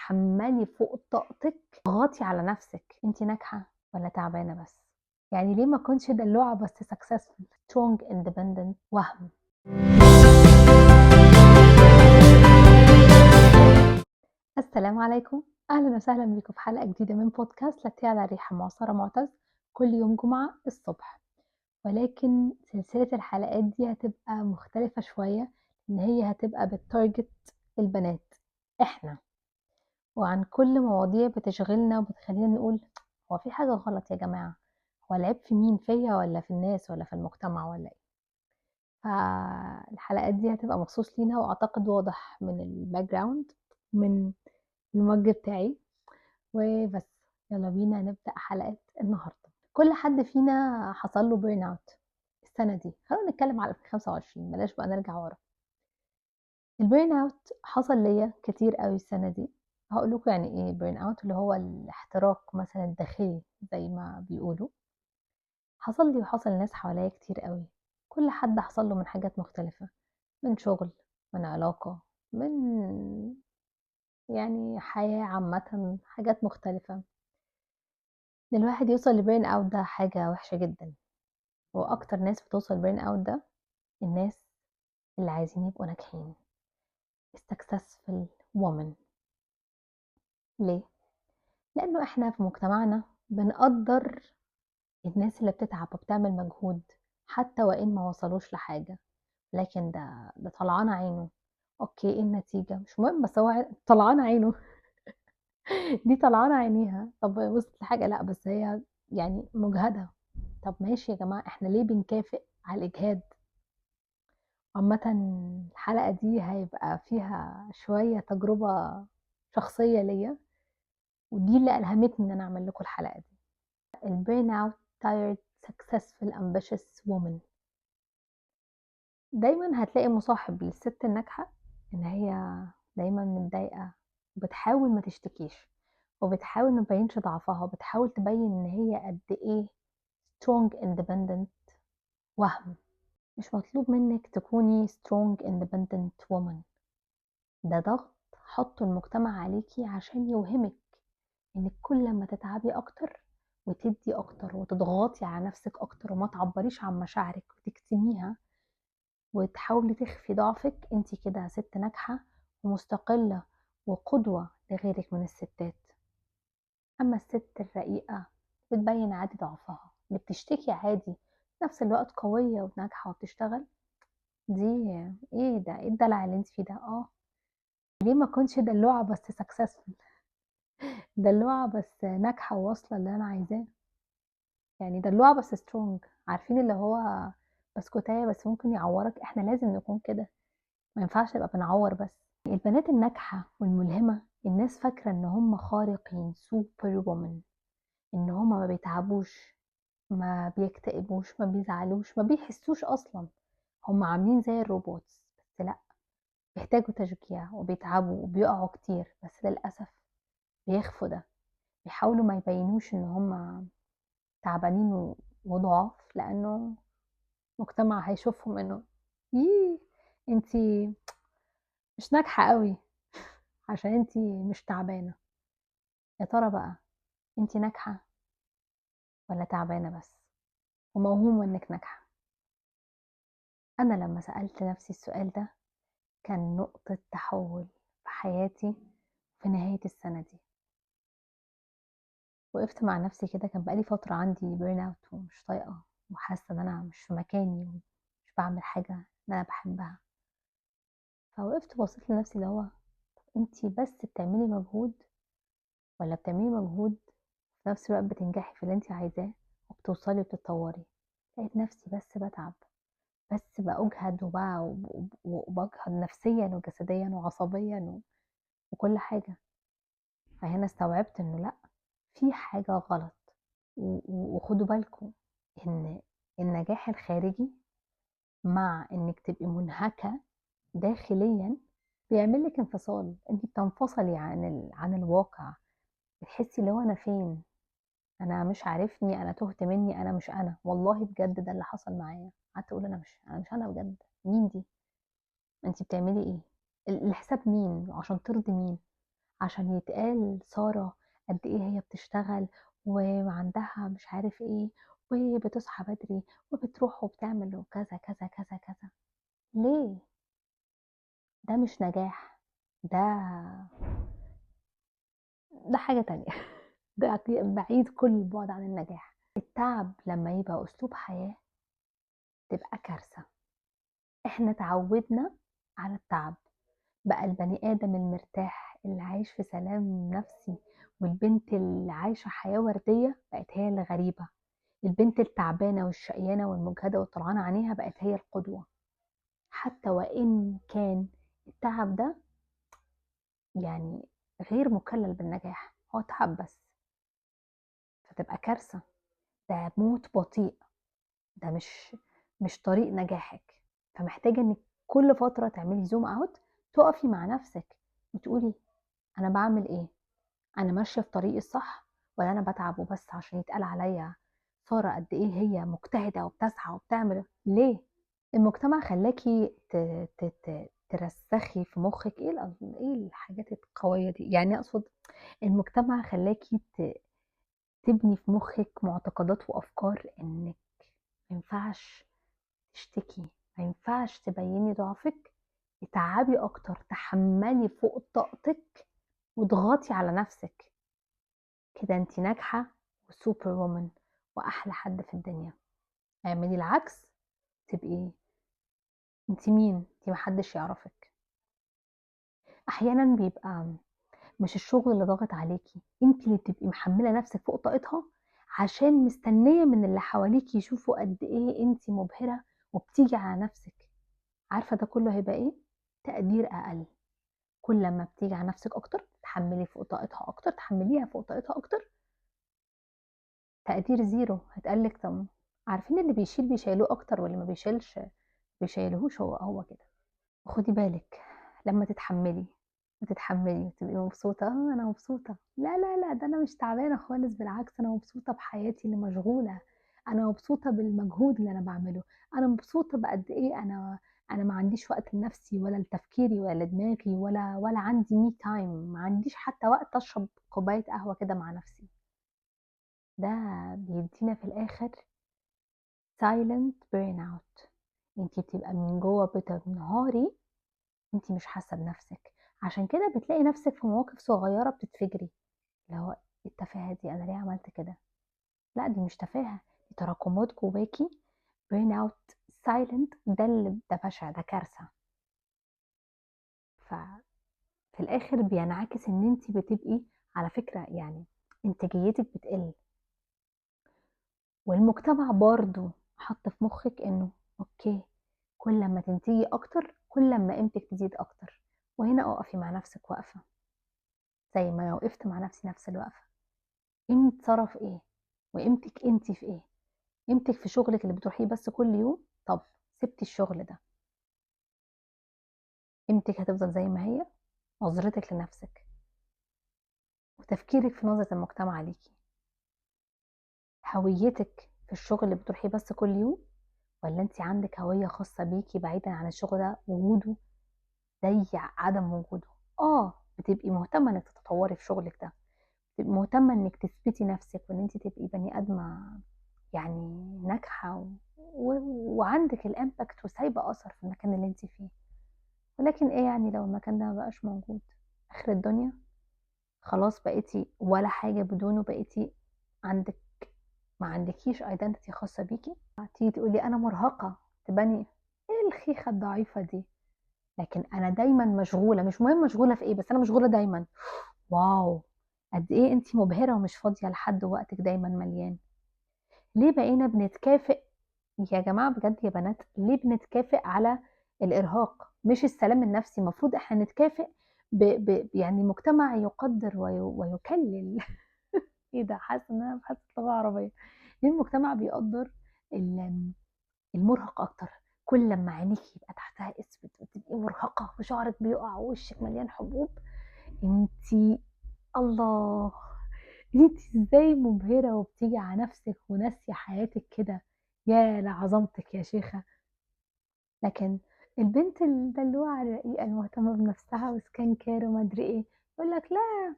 تحملي فوق طاقتك، اضغطي على نفسك. انت ناجحة ولا تعبانة بس؟ يعني ليه ما كنتش دلوعة بس successful strong independent وهم؟ السلام عليكم، اهلا وسهلا بكم في حلقة جديدة من بودكاست لاتيه على الريحة مع سارة معتز، كل يوم جمعة الصبح. ولكن سلسلة الحلقات دي هتبقى مختلفة شوية، ان هي هتبقى بالتارجت البنات احنا، وعن كل مواضيع بتشغلنا وبتخلينا نقول هو في حاجة غلط يا جماعة، هو العيب في مين، فيا ولا في الناس ولا في المجتمع ولا ايه؟ فالحلقات دي هتبقى مخصوص لينا، واعتقد واضح من الباك جراوند من المج بتاعي. وبس، يلا بينا نبدأ حلقة النهاردة. كل حد فينا حصل له بيرن اوت السنة دي، خلونا نتكلم على 2025، بلاش بقى نرجع ورا. البيرن اوت حصل ليا كتير قوي السنة دي. هقول لكم يعني ايه بيرن اوت، اللي هو الاحتراق مثلا الداخلي زي ما بيقولوا. حصل لي وحصل لناس حواليا كتير قوي، كل حد حصل له من حاجات مختلفة، من شغل، من علاقة، من يعني حياة عامة، حاجات مختلفة. ان الواحد يوصل لبيرن اوت ده حاجة وحشة جدا، واكتر ناس بتوصل بيرن اوت ده الناس اللي عايزين يبقوا ناجحين، successful woman. ليه؟ لأنه إحنا في مجتمعنا بنقدر الناس اللي بتتعب وبتعمل مجهود حتى وإن ما وصلوش لحاجة، لكن ده طلعان عينه. أوكي، إيه النتيجة؟ مش مهم، بس هو طلعان عينه. دي طلعان عينيها، طب وصلت لحاجة؟ لأ، بس هي يعني مجهدة. طب ماشي يا جماعة، إحنا ليه بنكافئ على الإجهاد؟ عامة الحلقة دي هيبقى فيها شوية تجربة شخصية ليا، ودي اللي ألهمتني إن أنا أعمل لكم الحلقة دي. البيرن اوت tired successful ambitious woman. دايما هتلاقي مصاحب للست الناجحة ان هي دايما متضايقة، وبتحاول ما تشتكيش، وبتحاول ما تبينش ضعفها، وبتحاول تبين ان هي قد ايه strong independent وهم. مش مطلوب منك تكوني strong independent woman، ده ضغط حطه المجتمع عليكي عشان يوهمك انك كل ما تتعبي اكتر وتدي اكتر وتضغطي على نفسك اكتر وما تعبريش عن مشاعرك وتكتميها وتحاولي تخفي ضعفك، انت كده ست ناجحة ومستقلة وقدوة لغيرك من الستات. اما الست الرقيقة بتبين عادي ضعفها، اللي بتشتكي عادي في نفس الوقت قوية وناجحة وبتشتغل، دي ايه ده؟ ايه الدلع اللي انت فيه ده؟ ليه ما كنتش دلوعة بس سكسسفل، دلوعة بس ناجحة وواصلة اللي انا عايزاه؟ يعني دلوعة بس سترونج، عارفين اللي هو بسكوتاية بس ممكن يعورك. احنا لازم نكون كده، ما ينفعش نبقى بنعور بس. البنات الناجحة والملهمة الناس فاكرة ان هم خارقين سوبر وومن، ان هم ما بيتعبوش، ما بيكتئبوش، ما بيزعلوش، ما بيحسوش اصلا، هم عاملين زي الروبوتس. بس لا، بيحتاجوا تشجيع وبيتعبوا وبيقعوا كتير، بس للأسف بيخفوا ده، بيحاولوا ما يبينوش ان هم تعبانين وضعاف، لانه مجتمع هيشوفهم انه ييه انتي مش ناجحة قوي عشان انتي مش تعبانة. يا ترى بقى انتي ناجحة ولا تعبانة بس وموهومة انك ناجحة؟ انا لما سألت نفسي السؤال ده كان نقطة تحول في حياتي. في نهاية السنة دي وقفت مع نفسي كده، كان بقالي فترة عندي بيرن اوت ومش طايقة وحاسة ان انا مش في مكاني ومش بعمل حاجة ان انا بحبها. فوقفت بصيت لنفسي اللي هو انتي بس بتعملي مجهود ولا بتعملي مجهود في نفس الوقت بتنجحي في اللي انتي عايزاه وبتوصلي وبتتطوري؟ لقيت نفسي بس بتعب، بس بأجهد وبجهد نفسيا وجسديا وعصبيا وكل حاجة. فهنا استوعبت انه لا، في حاجة غلط. وخدوا بالكم ان النجاح الخارجي مع انك تبقي منهكة داخليا بيعمل لك انفصال، انت بتنفصلي عن الواقع، بتحسي اللي هو انا فين، انا مش عارفني، انا تهت مني، انا مش انا. والله بجد ده اللي حصل معايا، قعدت اقول انا مش انا بجد. مين دي؟ انت بتعملي ايه؟ الحساب مين؟ عشان ترضي مين؟ عشان يتقال سارة قد إيه هي بتشتغل وعندها مش عارف إيه، وبتصحى بدري وبتروح وبتعمل وكذا كذا كذا كذا. ليه؟ ده مش نجاح، ده ده حاجة تانية. ده بعيد كل البعد عن النجاح. التعب لما يبقى أسلوب حياة تبقى كارثة. إحنا اتعودنا على التعب، بقى البني آدم المرتاح اللي عايش في سلام نفسي، والبنت اللي عايشة حياة وردية بقت هي اللي غريبة. البنت التعبانة والشقيانة والمجهدة والطلعانة عينيها بقت هي القدوة، حتى وإن كان التعب ده يعني غير مكلل بالنجاح، هو تعب بس، فتبقى كارثة. ده موت بطيء، ده مش طريق نجاحك. فمحتاجة انك كل فترة تعملي زوم اوت، تقفي مع نفسك وتقولي انا بعمل ايه، انا ماشية في طريقي الصح، ولا انا بتعب وبس عشان يتقال عليا سارة قد ايه هي مجتهدة وبتسعى وبتعمل. ليه؟ المجتمع خلاكي ترسخي في مخك ايه ايه الحاجات القوية دي، يعني اقصد المجتمع خلاكي تبني في مخك معتقدات وافكار انك ما ينفعش تشتكي، ما ينفعش تبيني ضعفك، اتعبي اكتر، تحملي فوق طاقتك واضغطي على نفسك، كده انت ناجحة وسوبر وومن واحلى حد في الدنيا. اعملي العكس، تبقي انت مين؟ انت محدش يعرفك. احيانا بيبقى مش الشغل اللي ضاغط عليكي، انت اللي بتبقي محملة نفسك فوق طاقتها عشان مستنية من اللي حواليكي يشوفوا قد ايه انت مبهرة وبتيجي على نفسك. عارفة ده كله هيبقى ايه؟ تقدير اقل. كل ما بتيجي على نفسك اكتر، تحملي فوق طاقتها اكتر، تحمليها فوق طاقتها اكتر، تقدير زيرو هتقلك. طب عارفين اللي بيشيل بيشيلوه اكتر، واللي ما بيشيلش بيشيلهوش هو كده. وخدي بالك لما تتحملي وتتحملي وتبقي مبسوطة، أنا مبسوطة، لا لا لا، ده أنا مش تعبانة خالص، بالعكس أنا مبسوطة بحياتي اللي مشغولة، أنا مبسوطة بالمجهود اللي أنا بعمله، أنا مبسوطة بقد إيه أنا ما عنديش وقت لنفسي ولا لتفكيري ولا لدماغي ولا عندي مي تايم، ما عنديش حتى وقت أشرب كوباية قهوة كده مع نفسي. ده بيدينا في الآخر silent burnout. انتي بتبقى من جوه بتنهاري، انتي مش حاسه بنفسك، عشان كده بتلاقي نفسك في مواقف صغيره بتتفجري، اللي هو إيه التفاهه دي، انا ليه عملت كده؟ لا دي مش تفاهه، دي تراكمات جواكي. burn out silent، ده بشع، ده كارثه. ففي الاخر بينعكس ان انتي بتبقي على فكره يعني انتاجيتك بتقل، والمجتمع برضو حط في مخك انه اوكي، كل ما تنتجي اكتر كل ما قيمتك تزيد اكتر. وهنا اقفي مع نفسك وقفه زي ما وقفت مع نفسي نفس الوقفه. قيمة صرف ايه، وقيمتك انت في ايه؟ قيمتك في شغلك اللي بتروحيه بس كل يوم؟ طب سبتي الشغل ده، قيمتك هتفضل زي ما هي؟ نظرتك لنفسك وتفكيرك في نظرة المجتمع ليكي، هويتك في الشغل اللي بتروحيه بس كل يوم، ولا انت عندك هوية خاصة بيكي بعيدا عن الشغل ده وجوده زي عدم وجوده؟ اه بتبقي مهتمة انك تتطوري في شغلك ده، بتبقي مهتمة انك تثبتي نفسك وان انت تبقي بني ادمة يعني ناجحة وعندك الامباكت وسايبة اثر في المكان اللي انت فيه. ولكن ايه يعني لو المكان ده مبقاش موجود؟ اخر الدنيا؟ خلاص بقيتي ولا حاجة بدونه، بقيتي عندك ما عندكيش ايدنتيتي خاصة بيكي. تيجي تقولي انا مرهقة، تبني ايه الخيخة الضعيفة دي؟ لكن انا دايما مشغولة، مش مهم مشغولة في ايه، بس انا مشغولة دايما. واو، قد ايه انتي مبهرة ومش فاضية لحد، وقتك دايما مليان. ليه بقينا بنتكافئ يا جماعة بجد يا بنات؟ ليه بنتكافئ على الإرهاق مش السلام النفسي؟ المفروض احنا نتكافئ يعني مجتمع يقدر ويكلل. ايه ده، حاسة ان انا بحث لغة عربية. ليه المجتمع بيقدر المرهق اكتر؟ كل لما عينيك يبقى تحتها اسود وتبقي مرهقة وشعرك بيقع ووشك مليان حبوب، انتي الله، انتي ازاي مبهرة وبتيجي على نفسك وناسية حياتك كده، يا لعظمتك يا شيخة. لكن البنت الدلوعة الرقيقة المهتمة بنفسها وسكان كير وما ادري ايه، يقول لك لا،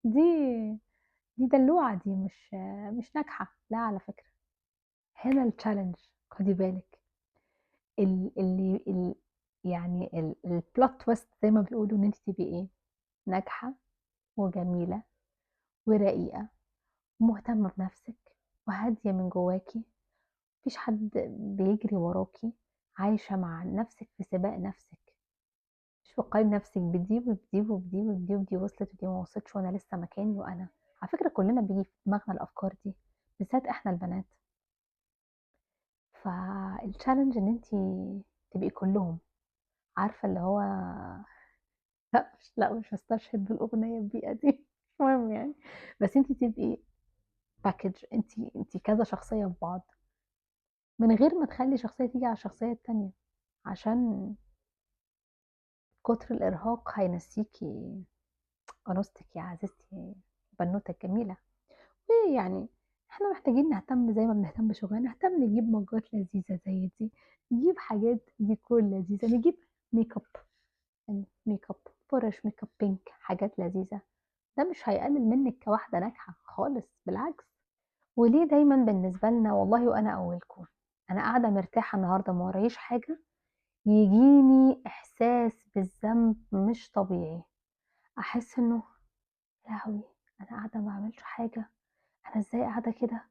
دي دي دلوعة، دي مش ناجحة. لا على فكرة، هنا الchallenge، خدي بالِك. اللي يعني الplot twist زي ما بيقولوا، إن أنتِ تبقي إيه، ناجحة وجميلة ورقيقة ومهتمة بنفسِك وهادية من جواكِ، ما فيش حد بيجري وراكِ، عايشة مع نفسِك في سباق نفسِك، مش بتقارني نفسِك بدي وبدي وبدي وبدي، ودي وصلت ودي ما وصلتش وأنا لسه مكاني وأنا. على فكرة كلنا بييجي في دماغنا الأفكار دي، بالذات إحنا البنات. فالchallenge إن أنتِ تبقي كلّهم، عارفة اللي هو لأ مش هاستشهد بالأغنية البيئة دي مش مهم يعني، بس أنتِ تبقي package، أنتِ كذا شخصية في بعض، من غير ما تخلّي شخصية تيجي على الشخصية التانية، عشان كتر الإرهاق هينسيكِ أنوثتِك يا عزيزتي، البنوتة الجميلة. ويعني إحنا محتاجين نهتم زي ما بنهتم بشغلنا، نهتم نجيب مجات لذيذة زي دي، نجيب حاجات ديكور لذيذة، نجيب makeup يعني makeup فرش makeup pink، حاجات لذيذة. ده مش هيقلل منِّك كواحدة ناجحة خالص، بالعكس. وليه دايمًا بالنسبة لنا، والله وأنا أولكم، أنا قاعدة مرتاحة النهارده ما وراييش حاجة، ييجيني إحساس بالذنب مش طبيعي، أحس إنه يا لهوي، أنا قاعدة ما باعملش حاجة، أنا إزاي قاعدة كده،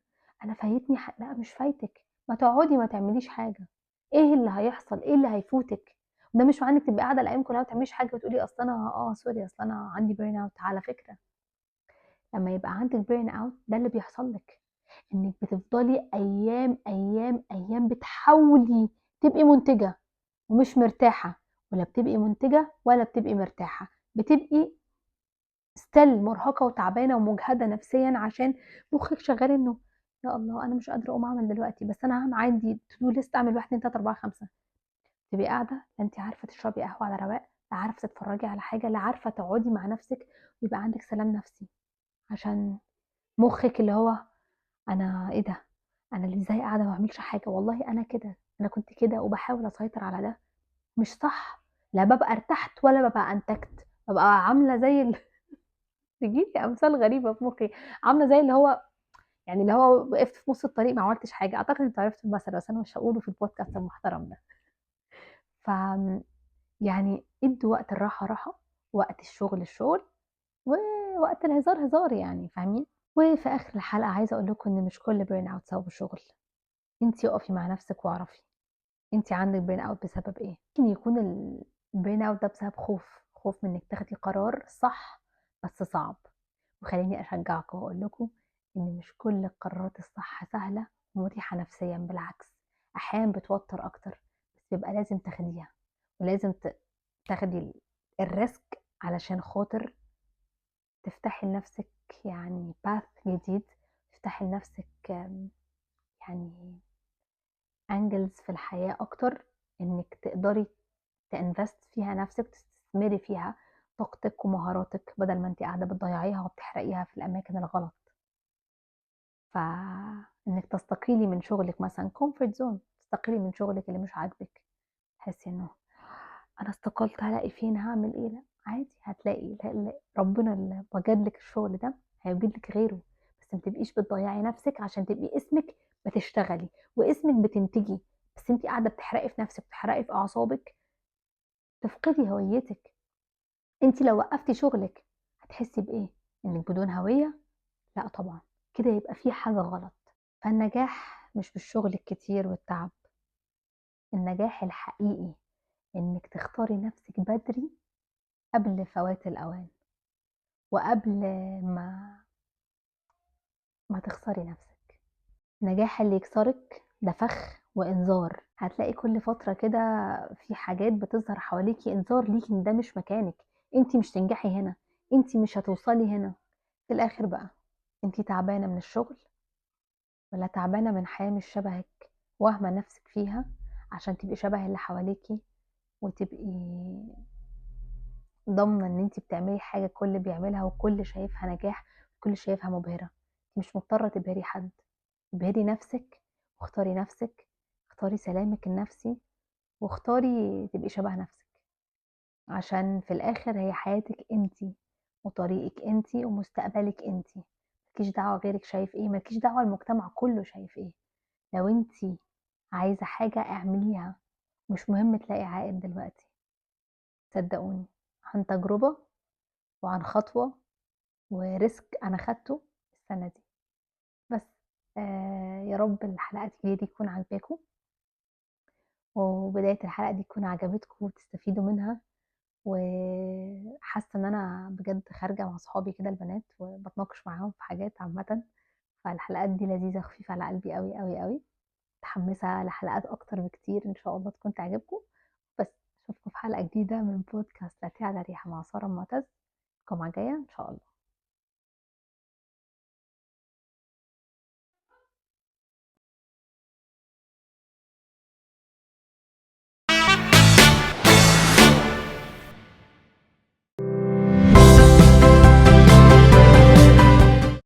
أنا فايتني لأ مش فايتِك، ما تقعدي ما تعمليش حاجة، إيه اللي هيحصل، إيه اللي هيفوتِك؟ ده مش معناه إنِّك تبقي قاعدة الأيام كلها ما بتعمليش حاجة وتقولي أصل أنا sorry أصل أنا عندي burn out. على فكرة لمّا يبقى عندِك burn out ده اللي بيحصل لِك، إنِّك بتفضلي أيام، أيام، أيام بتحاولي تبقي مُنتجة ومش مرتاحة، ولا بتبقي مُنتجة ولا بتبقي مرتاحة، بتبقي still مرهقة وتعبانة ومُجهدة نفسيًا، عشان مُخِّك شغال إنه يا الله أنا مش قادرة أقوم أعمل دلوقتي، بس أنا عندي to do list أعمل 1، 2، 3، 4، 5. تبقي قاعدة لا أنتِ عارفة تشربي قهوة على رواق، لا عارفة تتفرّجي على حاجة، لا عارفة تقعدي مع نفسِك ويبقى عندِك سلام نفسي، عشان مُخِّك اللي هو أنا إيه ده، أنا اللي إزاي قاعدة ما باعملش حاجة، والله أنا كده، أنا كنت كده وباحاول أسيطر على ده، مش صح، لا بابقى ارتحت ولا بابقى أنتجت، بابقى عاملة زي تيجي لي أمثال غريبة في مُخّي، عاملة زي اللي هو يعني اللي هو وقفت في نُص الطريق ما عملتش حاجة. أعتقد أنتم عرفتوا المثل، بس أنا مش هاقوله في الpodcast المحترم ده. يعني ادّوا وقت الراحة راحة، وقت الشغل شغل، ووقت الهزار هزار يعني، فاهمين؟ وفي آخر الحلقة عايزة أقول لكم إن مش كل burn out سببه شغل، أنتِ اقفي مع نفسِك واعرفي أنتِ عندِك burn out بسبب إيه. ممكن يكون الburn out ده بسبب خوف، خوف من إنِّك تاخدي قرار صح بس صعب. وخلّيني أشجعكم وأقول لكم إن مش كل القرارات الصح سهلة ومريحة نفسيًا، بالعكس أحيانًا بتوتر أكتر، بس بيبقى لازم تاخديها، ولازم تاخدي الrisk علشان خاطر تفتحي لنفسِك يعني path جديد، تفتحي لنفسِك يعني angles في الحياة أكتر، إنِّك تقدري تinvest فيها نفسِك، تستثمري فيها طاقتِك ومهاراتِك، بدل ما أنتِ قاعدة بتضيّعيها وبتحرقيها في الأماكن الغلط. فإنِّك تستقيلي من شغلِك مثلًا comfort zone، تستقيلي من شغلِك اللي مش عاجبِك، تحسي إنه أنا استقلت هالاقي فين، هاعمل إيه، لأ عادي هتلاقي، ربنا اللي وجد لِك الشغل ده هيوجد لِك غيره، بس ما تبقيش بتضيّعي نفسِك عشان تبقي اسمِك بتشتغلي، واسمِك بتنتجي، بس أنتِ قاعدة بتحرقي في نفسِك، بتحرقي في أعصابِك، تفقدي هويتِك. أنتِ لو وقّفتِ شغلِك هتحسي بإيه؟ إنِّك بدون هوية؟ لأ طبعًا، كده يبقى في حاجة غلط. فالنجاح مش بالشغل الكتير والتعب، النجاح الحقيقي إنِّك تختاري نفسِك بدري قبل فوات الأوان، وقبل ما ما تخسري نفسِك. النجاح اللي يكسرِك ده فخ وإنذار، هتلاقي كل فترة كده في حاجات بتظهر حواليكِ إنذار ليكِ إن ده مش مكانِك، أنتِ مش هتنجحي هنا، أنتِ مش هتوصلي هنا. في الآخر بقى أنتِ تعبانة من الشغل والّا تعبانة من حياة مش شبهِك، واهمة نفسِك فيها عشان تبقي شبه اللي حواليكِ، وتبقي ضامنة إن أنتِ بتعملي حاجة الكل بيعملها والكل شايفها نجاح، والكل شايفها مبهرة. أنتِ مش مضطرة تبهري حد، ابهري نفسِك واختاري نفسِك، اختاري سلامِك النفسي، واختاري تبقي شبه نفسِك، عشان في الآخر هي حياتِك أنتِ، وطريقِك أنتِ ومستقبلِك أنتِ، ما لكيش دعوة غيرِك شايف إيه، ما لكيش دعوة المجتمع كلّه شايف إيه، لو أنتِ عايزة حاجة اعمليها، مش مهم تلاقي عائد دلوقتي، صدقوني، عن تجربة وعن خطوة وrisk أنا خدته السنة دي. بس يا رب الحلقة دي تكون عاجباكم، وبداية الحلقة دي تكون عجبتكم وتستفيدوا منها، وحاسة إن أنا بجد خارجة مع صحابي كده البنات وباتناقش معاهم في حاجات عامةً، فالحلقات دي لذيذة وخفيفة على قلبي أوي، أوي، أوي، متحمسة لحلقات أكتر بكتير إن شاء الله تكون تعجبكم، بس أشوفكم في حلقة جديدة من بودكاست لا على ريحة مع سارة معتز، الجمعة الجاية إن شاء الله.